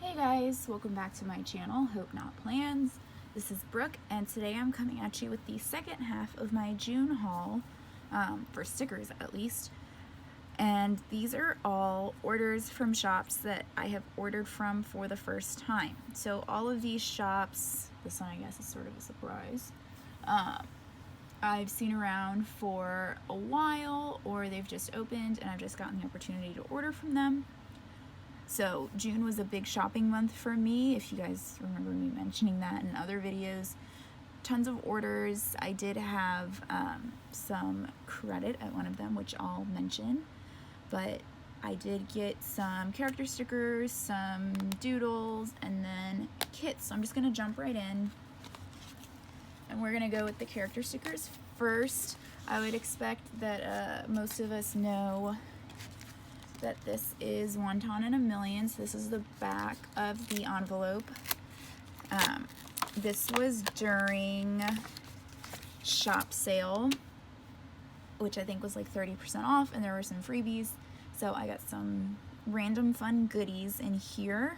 Hey guys, welcome back to my channel, Hope Not Plans. This is Brooke, and today I'm coming at you with the second half of my June haul, for stickers at least. And these are all orders from shops that I have ordered from for the first time. So all of these shops, this one I guess is sort of a surprise, I've seen around for a while, or they've just opened and I've just gotten the opportunity to order from them. So June was a big shopping month for me, if you guys remember me mentioning that in other videos. Tons of orders. I did have some credit at one of them, which I'll mention, but I did get some character stickers, some doodles, and then kits. So I'm just gonna jump right in, and we're gonna go with the character stickers first. I would expect that most of us know that this is Wonton in a Million. So this is the back of the envelope. This was during shop sale, which I think was like 30% off, and there were some freebies. So I got some random fun goodies in here.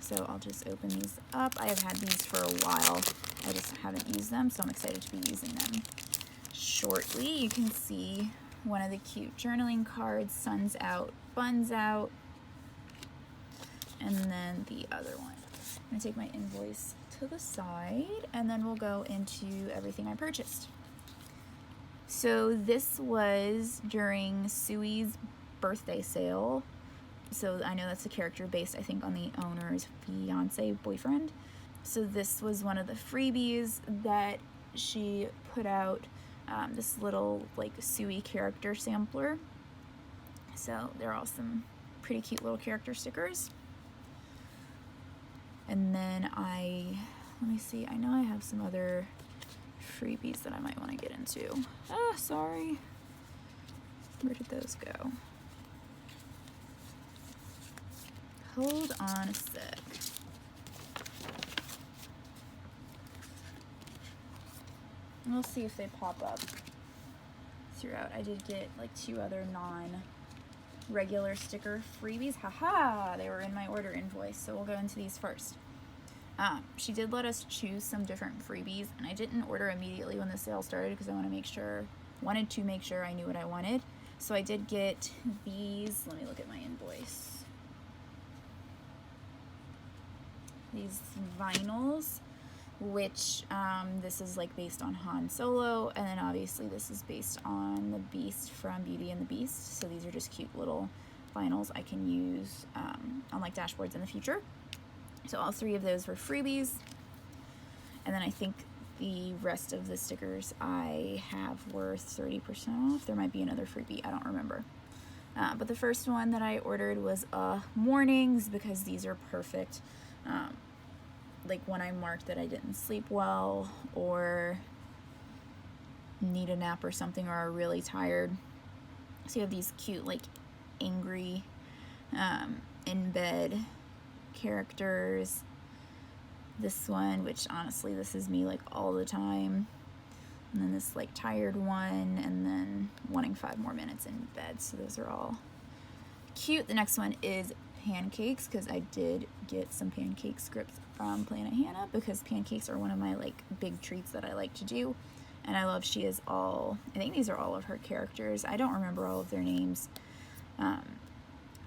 So I'll just open these up. I have had these for a while. I just haven't used them, so I'm excited to be using them shortly. You can see one of the cute journaling cards, sun's out, buns out, and then the other one. I'm gonna take my invoice to the side, and then we'll go into everything I purchased. So this was during Sui's birthday sale. So I know that's a character based, I think, on the owner's fiance, boyfriend. So this was one of the freebies that she put out. This little like Sui character sampler. So they're all some pretty cute little character stickers. And then let me see, I know I have some other freebies that I might want to get into. Oh, sorry. Where did those go? Hold on a sec. We'll see if they pop up throughout. I did get like 2 other non-regular sticker freebies. Haha, they were in my order invoice, so we'll go into these first. She did let us choose some different freebies, and I didn't order immediately when the sale started because I wanted to make sure I knew what I wanted. So I did get these. Let me look at my invoice. These vinyls, which this is like based on Han Solo, and then obviously this is based on the Beast from Beauty and the Beast. So these are just cute little vinyls I can use on like dashboards in the future. So all 3 of those were freebies, and then I think the rest of the stickers I have were 30% off. There might be another freebie, I don't remember. But the first one that I ordered was mornings, because these are perfect. Like when I marked that I didn't sleep well or need a nap or something, or are really tired. So you have these cute like angry in bed characters. This one, which honestly this is me like all the time, and then this like tired one, and then wanting 5 more minutes in bed. So those are all cute. The next one is pancakes, because I did get some pancake scripts from Planet Hannah, because pancakes are one of my like big treats that I like to do, and I love I think these are all of her characters. I don't remember all of their names, but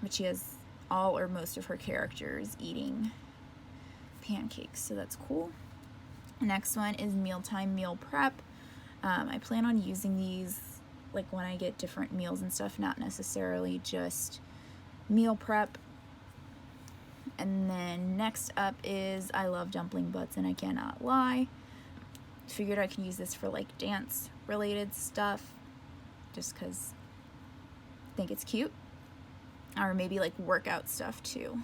she has all or most of her characters eating pancakes, so that's cool. Next one is mealtime meal prep. I plan on using these like when I get different meals and stuff, not necessarily just meal prep. And then next up is I love dumpling butts, and I cannot lie. Figured I can use this for like dance related stuff, just because I think it's cute, or maybe like workout stuff too.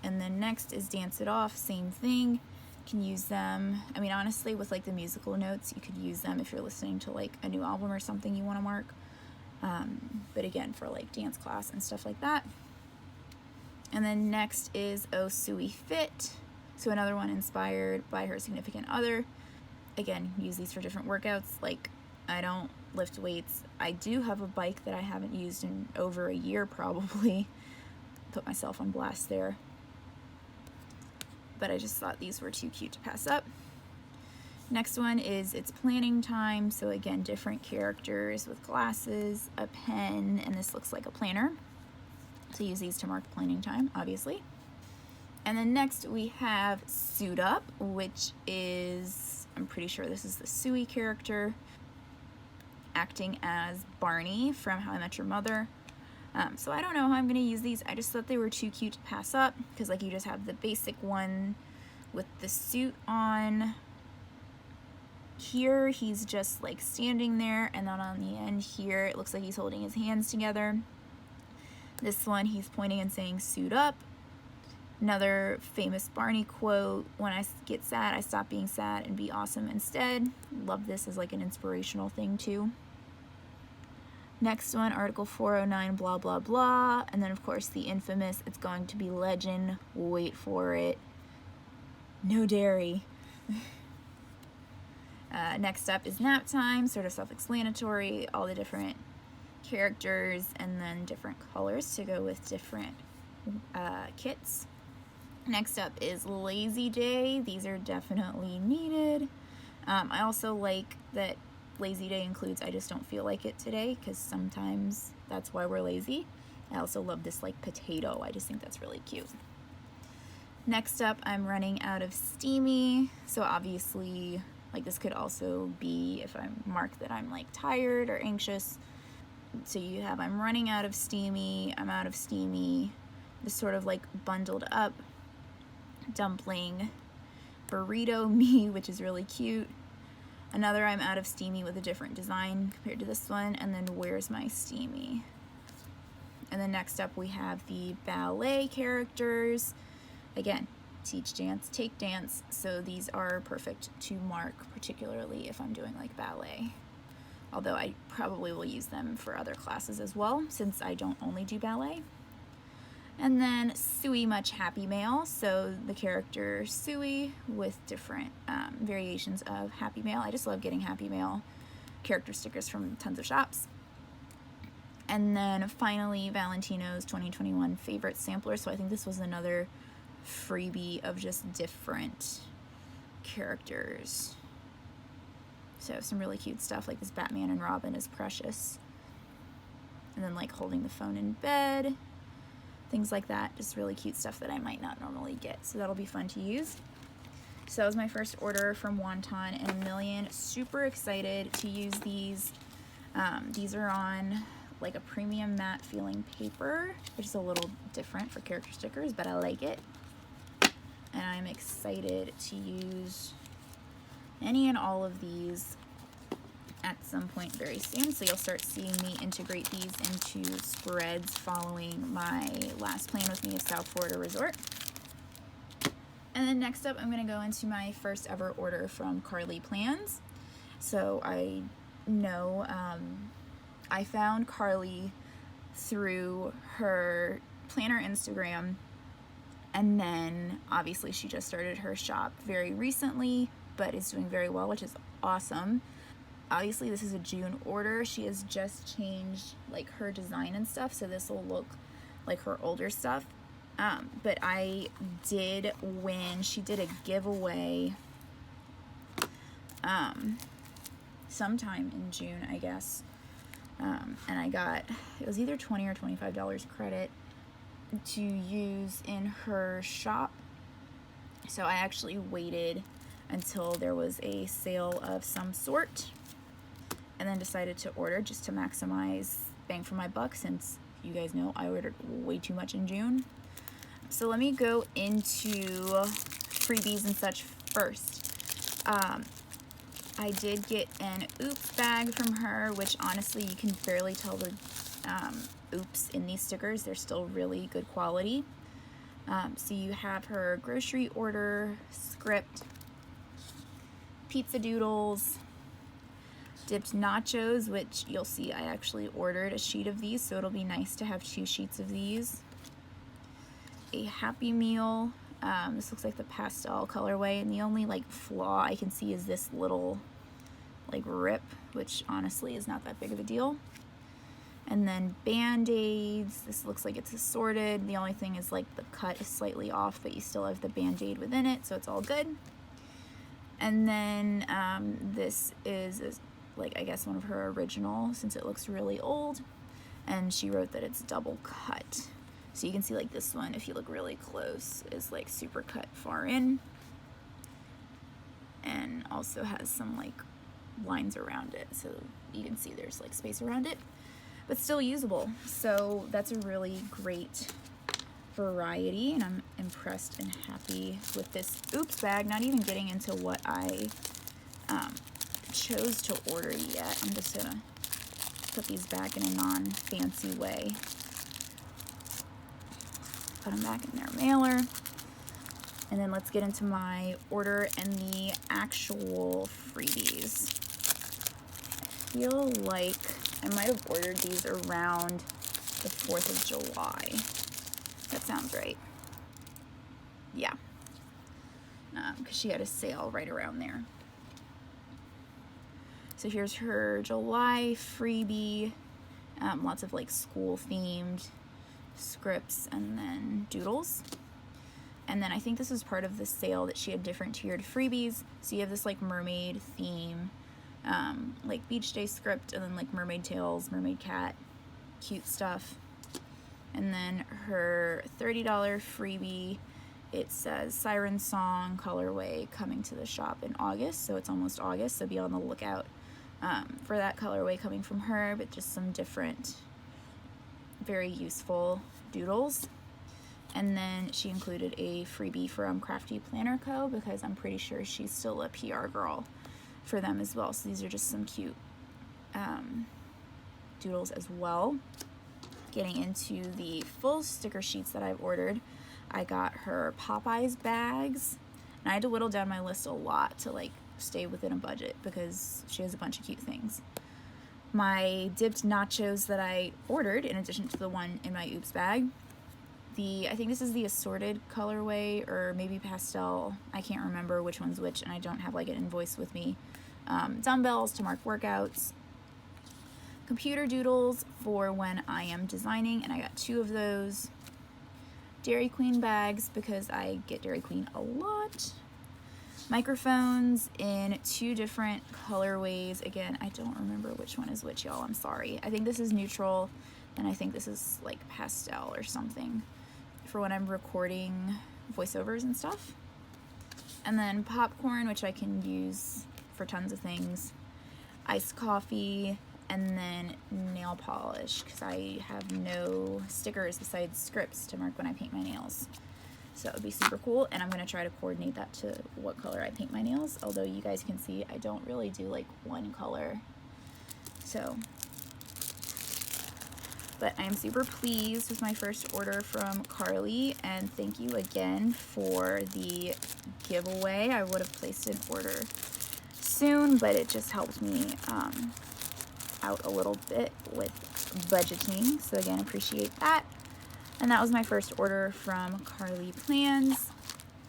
And then next is Dance It Off, same thing. Can use them, I mean honestly with like the musical notes, you could use them if you're listening to like a new album or something you want to mark, but again for like dance class and stuff like that. And then next is Oh Sui Fit, so another one inspired by her significant other. Again, use these for different workouts. Like, I don't lift weights. I do have a bike that I haven't used in over a year probably, put myself on blast there. But I just thought these were too cute to pass up. Next one is It's Planning Time. So again, different characters with glasses, a pen, and this looks like a planner. So use these to mark planning time, obviously. And then next we have Suit Up, which is, I'm pretty sure this is the Suey character, acting as Barney from How I Met Your Mother. So I don't know how I'm going to use these. I just thought they were too cute to pass up, because like you just have the basic one with the suit on. Here he's just like standing there, and then on the end here it looks like he's holding his hands together. This one he's pointing and saying suit up. Another famous Barney quote, when I get sad I stop being sad and be awesome instead. Love this as like an inspirational thing too. Next one, Article 409, blah, blah, blah. And then, of course, the infamous, it's going to be legend. Wait for it. No dairy. Next up is Nap Time, sort of self-explanatory. All the different characters and then different colors to go with different kits. Next up is Lazy Day. These are definitely needed. I also like that Lazy Day includes I just don't feel like it today, because sometimes that's why we're lazy. I also love this like potato. I just think that's really cute. Next up, I'm running out of Steamy. So obviously, like this could also be if I mark that I'm like tired or anxious. So you have I'm running out of Steamy, I'm out of Steamy. This sort of like bundled up dumpling burrito me, which is really cute. Another I'm out of Steamy with a different design compared to this one, and then Where's My Steamy? And then next up we have the ballet characters. Again, teach dance, take dance, so these are perfect to mark, particularly if I'm doing like ballet. Although I probably will use them for other classes as well, since I don't only do ballet. And then Suey Much Happy Mail, so the character Suey with different variations of Happy Mail. I just love getting Happy Mail character stickers from tons of shops. And then finally, Valentino's 2021 favorite sampler. So I think this was another freebie of just different characters. So some really cute stuff, like this Batman and Robin is precious. And then like holding the phone in bed. Things like that, just really cute stuff that I might not normally get, so that'll be fun to use. So that was my first order from Wonton in a million. Super excited to use these. These are on like a premium matte feeling paper, which is a little different for character stickers, but I like it. And I'm excited to use any and all of these at some point very soon, so you'll start seeing me integrate these into spreads following my last plan with me of South Florida Resort. And then next up I'm going to go into my first ever order from Carlea Plans. So I know I found Carlea through her planner Instagram, and then obviously she just started her shop very recently, but is doing very well, which is awesome. Obviously this is a June order. She has just changed like her design and stuff, so this will look like her older stuff. But I did win. She did a giveaway sometime in June, I guess. And I got, it was either $20 or $25 credit to use in her shop. So I actually waited until there was a sale of some sort, and then decided to order just to maximize bang for my buck, since you guys know I ordered way too much in June. So let me go into freebies and such first. I did get an oops bag from her, which honestly you can barely tell the oops in these stickers. They're still really good quality. So you have her grocery order script, pizza doodles, dipped nachos, which you'll see I actually ordered a sheet of these, so it'll be nice to have 2 sheets of these. A Happy Meal. This looks like the pastel colorway, and the only like flaw I can see is this little like rip, which honestly is not that big of a deal. And then Band-Aids. This looks like it's assorted. The only thing is like the cut is slightly off, but you still have the Band-Aid within it, so it's all good. And then this is like, I guess, one of her original, since it looks really old. And she wrote that it's double cut. So you can see like this one, if you look really close, is like super cut far in. And also has some like lines around it, so you can see there's like space around it, but still usable. So that's a really great variety, and I'm impressed and happy with this Oops bag. Not even getting into what I chose to order yet. I'm just gonna put these back in a non-fancy way. Put them back in their mailer. And then let's get into my order and the actual freebies. I feel like I might have ordered these around the 4th of July. That sounds right. Yeah. Because she had a sale right around there. So here's her July freebie. Lots of like school themed scripts and then doodles. And then I think this was part of the sale that she had different tiered freebies. So you have this like mermaid theme, like beach day script, and then like mermaid tails, mermaid cat, cute stuff. And then her $30 freebie, it says Siren Song colorway coming to the shop in August. So it's almost August, so be on the lookout for that colorway coming from her, but just some different, very useful doodles. And then she included a freebie from Crafty Planner Co. because I'm pretty sure she's still a PR girl for them as well. So these are just some cute doodles as well. Getting into the full sticker sheets that I've ordered, I got her Popeyes bags. And I had to whittle down my list a lot to like stay within a budget because she has a bunch of cute things. My dipped nachos that I ordered in addition to the one in my Oops bag. I think this is the assorted colorway or maybe pastel. I can't remember which one's which, and I don't have like an invoice with me. Dumbbells to mark workouts. Computer doodles for when I am designing, and I got 2 of those. Dairy Queen bags because I get Dairy Queen a lot. Microphones in 2 different colorways. Again, I don't remember which one is which, y'all. I'm sorry. I think this is neutral, and I think this is like pastel or something for when I'm recording voiceovers and stuff. And then popcorn, which I can use for tons of things. Iced coffee, and then nail polish, because I have no stickers besides scripts to mark when I paint my nails. So it would be super cool, and I'm going to try to coordinate that to what color I paint my nails, although you guys can see I don't really do like one color. So, but I'm super pleased with my first order from Carly, and thank you again for the giveaway. I would have placed an order soon, but it just helped me out a little bit with budgeting, so again, appreciate that. And that was my first order from Carlea Plans.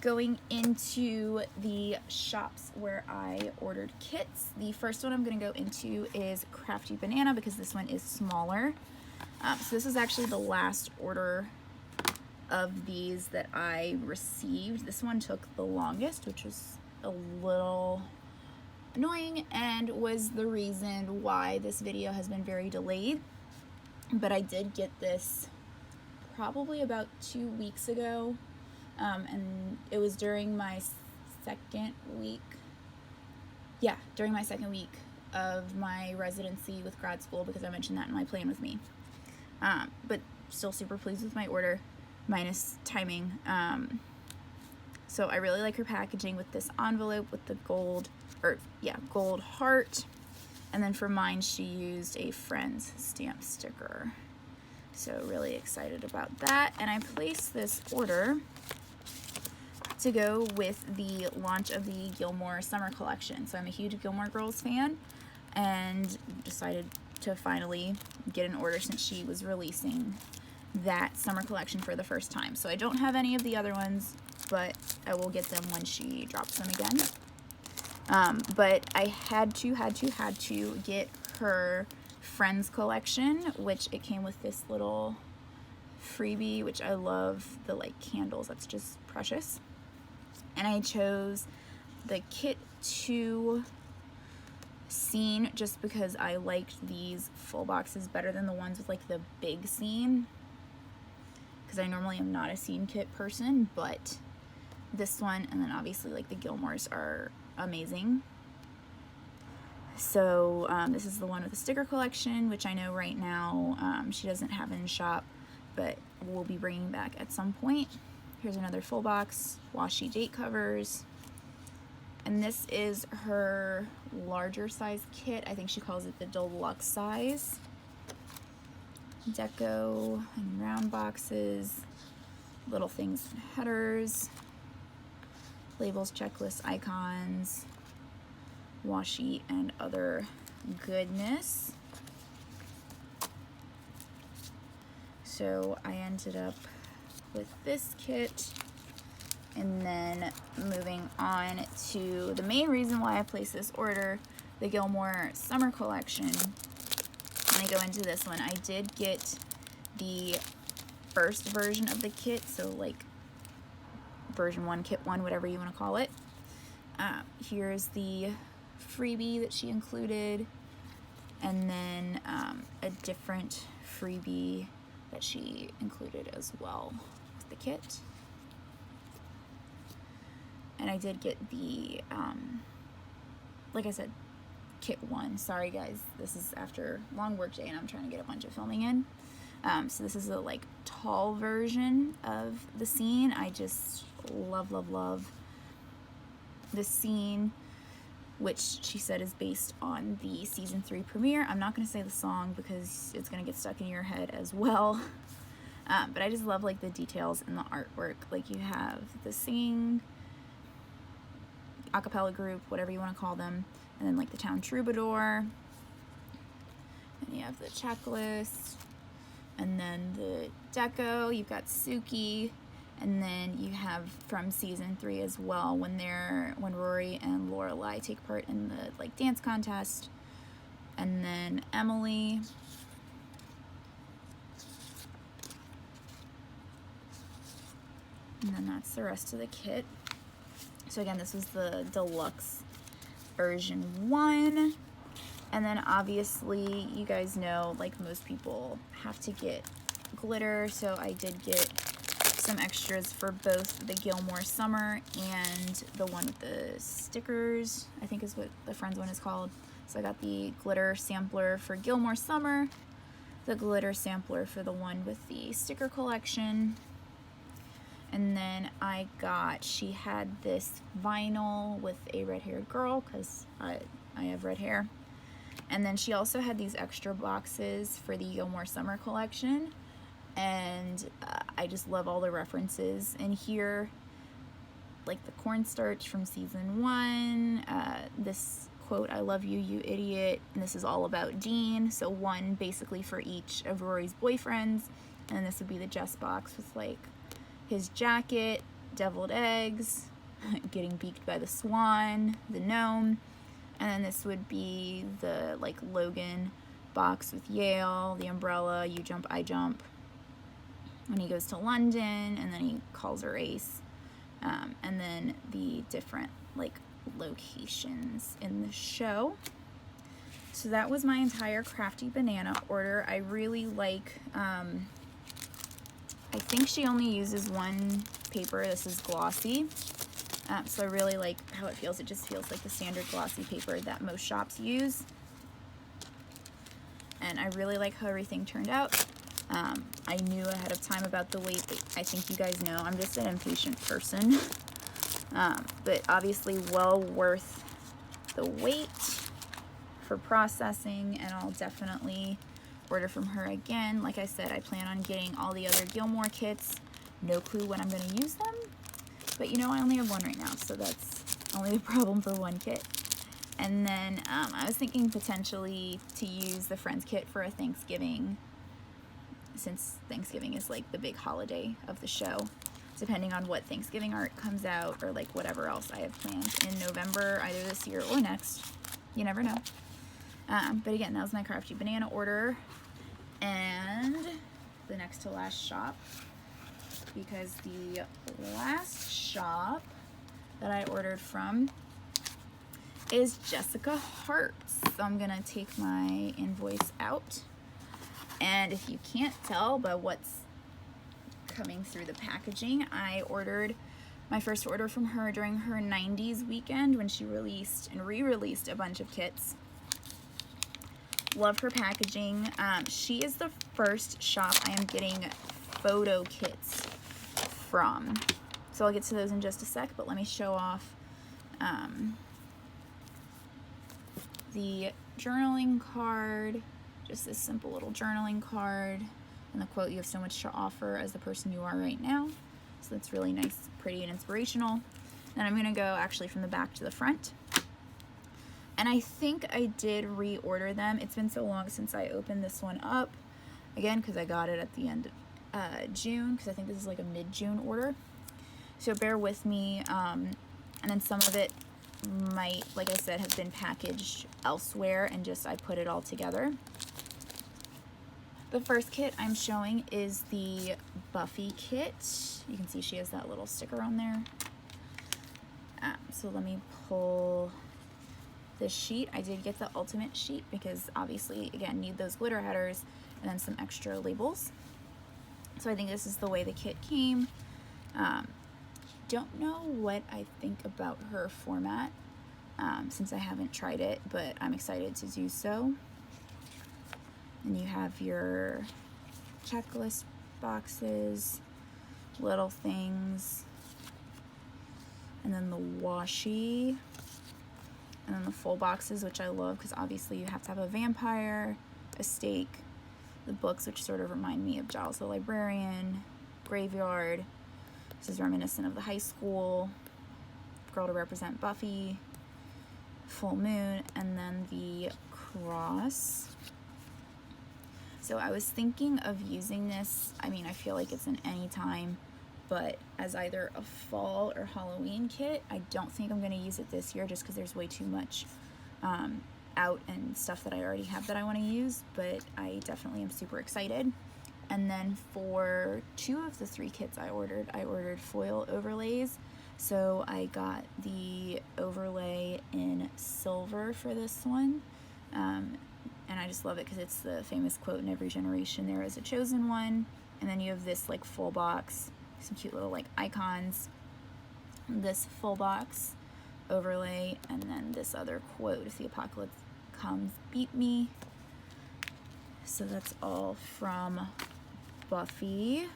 Going into the shops where I ordered kits, the first one I'm going to go into is Crafty Banana because this one is smaller. So this is actually the last order of these that I received. This one took the longest, which was a little annoying and was the reason why this video has been very delayed. But I did get this probably about 2 weeks ago, and it was during my second week. Yeah, during my second week of my residency with grad school, because I mentioned that in my plan with me. But still super pleased with my order, minus timing. So I really like her packaging with this envelope with the gold heart. And then for mine, she used a Friends stamp sticker. So really excited about that. And I placed this order to go with the launch of the Gilmore summer collection. So I'm a huge Gilmore Girls fan and decided to finally get an order since she was releasing that summer collection for the first time. So I don't have any of the other ones, but I will get them when she drops them again. But I had to get her Friends collection, which it came with this little freebie, which I love, the like candles. That's just precious. And I chose the Kit 2 scene just because I liked these full boxes better than the ones with like the big scene, because I normally am not a scene kit person, but this one, and then obviously like the Gilmores, are amazing. So this is the one with the sticker collection, which I know right now she doesn't have in shop, but we'll be bringing back at some point. Here's another full box, washi date covers. And this is her larger size kit. I think she calls it the deluxe size. Deco and round boxes, little things and headers, labels, checklists, icons, washi, and other goodness. So I ended up with this kit. And then moving on to the main reason why I placed this order, the Gilmore Summer Collection. When I go into this one, I did get the first version of the kit, so like version 1, kit 1, whatever you want to call it. Here's the freebie that she included, and then a different freebie that she included as well with the kit. And I did get the, like I said, kit 1. Sorry guys, this is after a long work day and I'm trying to get a bunch of filming in. So this is a like tall version of the scene. I just love, love, love this scene, which she said is based on the season 3 premiere. I'm not going to say the song because it's going to get stuck in your head as well. But I just love like the details in the artwork. Like you have the singing acapella group, whatever you want to call them, and then like the town troubadour, and you have the checklist, and then the deco. You've got Suki, and then you have from season 3 as well when Rory and Lorelai take part in the like dance contest, and then Emily, and then that's the rest of the kit. So again, this was the deluxe version 1. And then obviously, you guys know, like most people have to get glitter. So I did get some extras for both the Gilmore Summer and the one with the stickers, I think is what the Friends one is called. So I got the glitter sampler for Gilmore Summer, the glitter sampler for the one with the sticker collection. And then she had this vinyl with a red-haired girl, because I have red hair. And then she also had these extra boxes for the Gilmore Summer collection. And I just love all the references in here. Like the cornstarch from season 1. This quote, "I love you, you idiot." And this is all about Dean. So one basically for each of Rory's boyfriends. And this would be the Jess box with like his jacket, deviled eggs, getting beaked by the swan, the gnome, and then this would be the like Logan box with Yale, the umbrella, you jump, I jump, when he goes to London, and then he calls her Ace, and then the different like locations in the show. So that was my entire Crafty Banana order. I really like, I think she only uses one paper. This is glossy. So I really like how it feels. It just feels like the standard glossy paper that most shops use. And I really like how everything turned out. I knew ahead of time about the weight, but I think you guys know I'm just an impatient person. But obviously well worth the wait for processing, and I'll definitely order from her again. Like I said, I plan on getting all the other Gilmore kits. No clue when I'm going to use them, but you know, I only have one right now, so that's only the problem for one kit. And then I was thinking potentially to use the Friends kit for a Thanksgiving, since Thanksgiving is like the big holiday of the show, depending on what Thanksgiving art comes out, or like whatever else I have planned in November, either this year or next. You never know. But again, that was my Crafty Banana order. And the next to last shop, because the last shop that I ordered from is Jessica Hart's. So I'm gonna take my invoice out. And if you can't tell by what's coming through the packaging, I ordered my first order from her during her 90s weekend when she released and re-released a bunch of kits. Love her packaging. She is the first shop I am getting photo kits from. So I'll get to those in just a sec, but let me show off the journaling card. Just this simple little journaling card. And the quote, "You have so much to offer as the person you are right now." So that's really nice, pretty, and inspirational. Then I'm gonna go actually from the back to the front. And I think I did reorder them. It's been so long since I opened this one up. Again, because I got it at the end of June, because I think this is like a mid-June order. So bear with me. And then some of it might, like I said, have been packaged elsewhere and just I put it all together. The first kit I'm showing is the Buffy kit. You can see she has that little sticker on there. So let me pull this sheet. I did get the ultimate sheet because obviously, again, need those glitter headers and then some extra labels. So I think this is the way the kit came. Don't know what I think about her format since I haven't tried it, but I'm excited to do so. And you have your checklist boxes, little things, and then the washi, and then the full boxes, which I love because obviously you have to have a vampire, a stake, the books, which sort of remind me of Giles the Librarian, Graveyard. This is reminiscent of the high school, Girl to Represent Buffy, Full Moon, and then the cross. So I was thinking of using this, I mean, I feel like it's in any time, but as either a fall or Halloween kit. I don't think I'm going to use it this year just because there's way too much out and stuff that I already have that I want to use, but I definitely am super excited. And then for 2 of the 3 kits I ordered foil overlays. So I got the overlay in silver for this one. And I just love it because it's the famous quote, "In every generation there is a chosen one." And then you have this like full box, some cute little like icons, this full box overlay, and then this other quote, "If the apocalypse comes, beat me." So that's all from Buffy.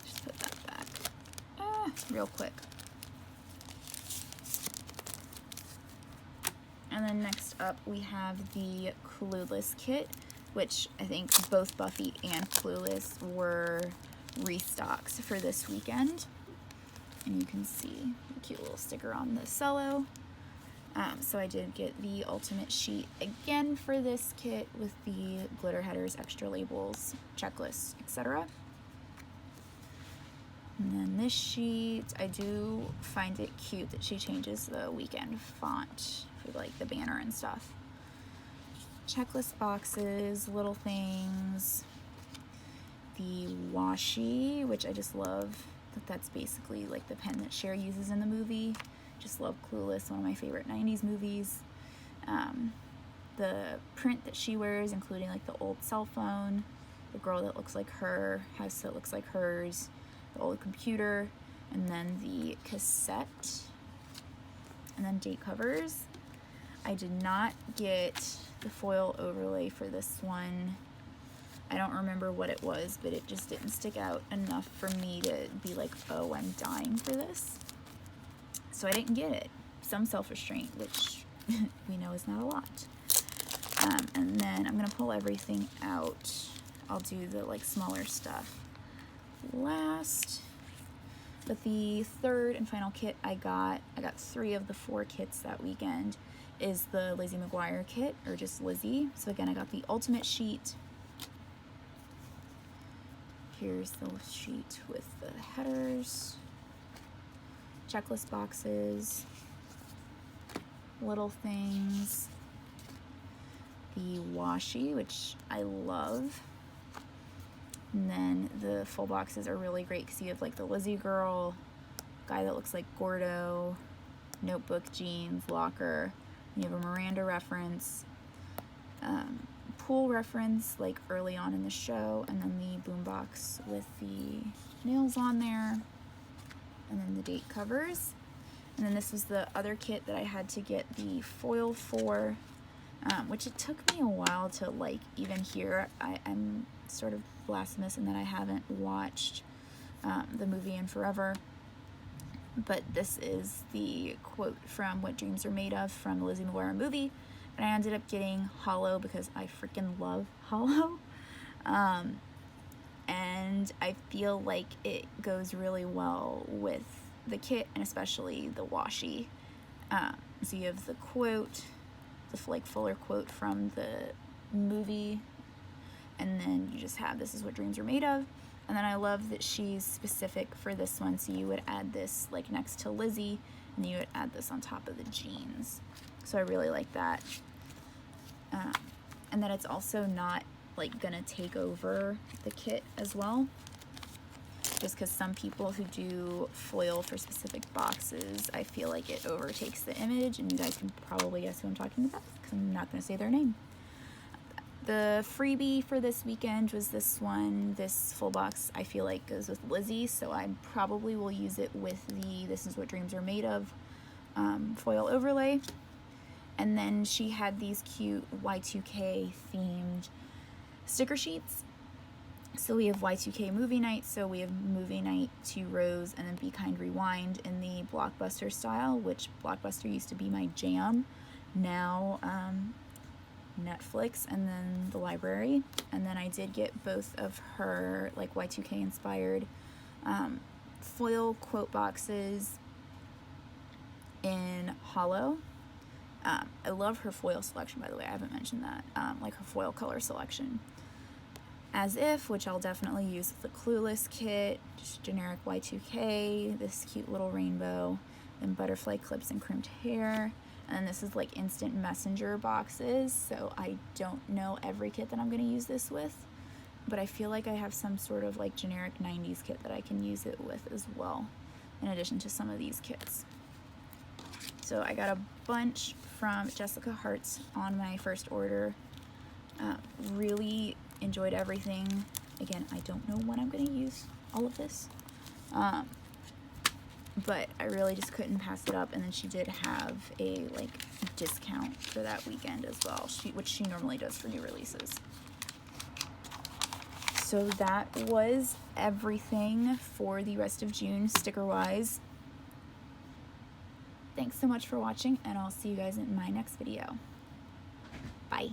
Just put that back real quick. And then next up we have the Clueless kit, which I think both Buffy and Clueless were restocks for this weekend. And you can see the cute little sticker on the cello. So I did get the ultimate sheet again for this kit with the glitter headers, extra labels, checklists, etc. And then this sheet, I do find it cute that she changes the weekend font for like the banner and stuff. Checklist boxes, little things, the washi, which I just love that that's basically like the pen that Cher uses in the movie. Just love Clueless, one of my favorite 90s movies. The print that she wears, including like the old cell phone, the girl that looks like her, house that looks like hers, the old computer, and then the cassette, and then date covers. I did not get the foil overlay for this one. I don't remember what it was, but it just didn't stick out enough for me to be like, oh, I'm dying for this. So I didn't get it. Some self-restraint, which we know is not a lot. And then I'm gonna pull everything out. I'll do the like smaller stuff last. But the third and final kit I got 3 of the 4 kits that weekend, is the Lizzie McGuire kit, or just Lizzie. So again, I got the ultimate sheet. Here's the sheet with the headers, checklist boxes, little things, the washi, which I love. And then the full boxes are really great because you have like the Lizzie girl, guy that looks like Gordo, notebook, jeans, locker. You have a Miranda reference, pool reference like early on in the show, and then the boombox with the nails on there, and then the date covers. And then this was the other kit that I had to get the foil for, which it took me a while to like even hear. I'm sort of blasphemous in that I haven't watched the movie in forever, but this is the quote from What Dreams Are Made Of from the Lizzie McGuire movie, and I ended up getting Hollow because I freaking love Hollow, and I feel like it goes really well with the kit and especially the washi. So you have the quote, the like fuller quote from the movie, and then you just have This Is What Dreams Are Made Of. And then I love that she's specific for this one, so you would add this like next to Lizzie, and you would add this on top of the jeans. So I really like that. And then it's also not like gonna take over the kit as well, just because some people who do foil for specific boxes, I feel like it overtakes the image, and you guys can probably guess who I'm talking about because I'm not gonna say their name. The freebie for this weekend was this one. This full box I feel like goes with Lizzie, so I probably will use it with the This Is What Dreams Are Made Of foil overlay. And then she had these cute Y2K themed sticker sheets. So we have Y2K movie night, so we have movie night 2 rows, and then Be Kind Rewind in the Blockbuster style, which Blockbuster used to be my jam. Now Netflix, and then the library. And then I did get both of her like Y2K inspired foil quote boxes in Hollow. I love her foil selection, by the way. I haven't mentioned that. Like her foil color selection. As If, which I'll definitely use with the Clueless kit, just generic Y2K, this cute little rainbow, and butterfly clips and crimped hair. And then this is like instant messenger boxes, so I don't know every kit that I'm going to use this with, but I feel like I have some sort of like generic 90s kit that I can use it with as well, in addition to some of these kits. So I got a bunch from Jessica Hart's on my first order. Really enjoyed everything. Again, I don't know when I'm going to use all of this, but I really just couldn't pass it up. And then she did have a like discount for that weekend as well, which she normally does for new releases. So that was everything for the rest of June sticker wise. Thanks so much for watching, and I'll see you guys in my next video. Bye.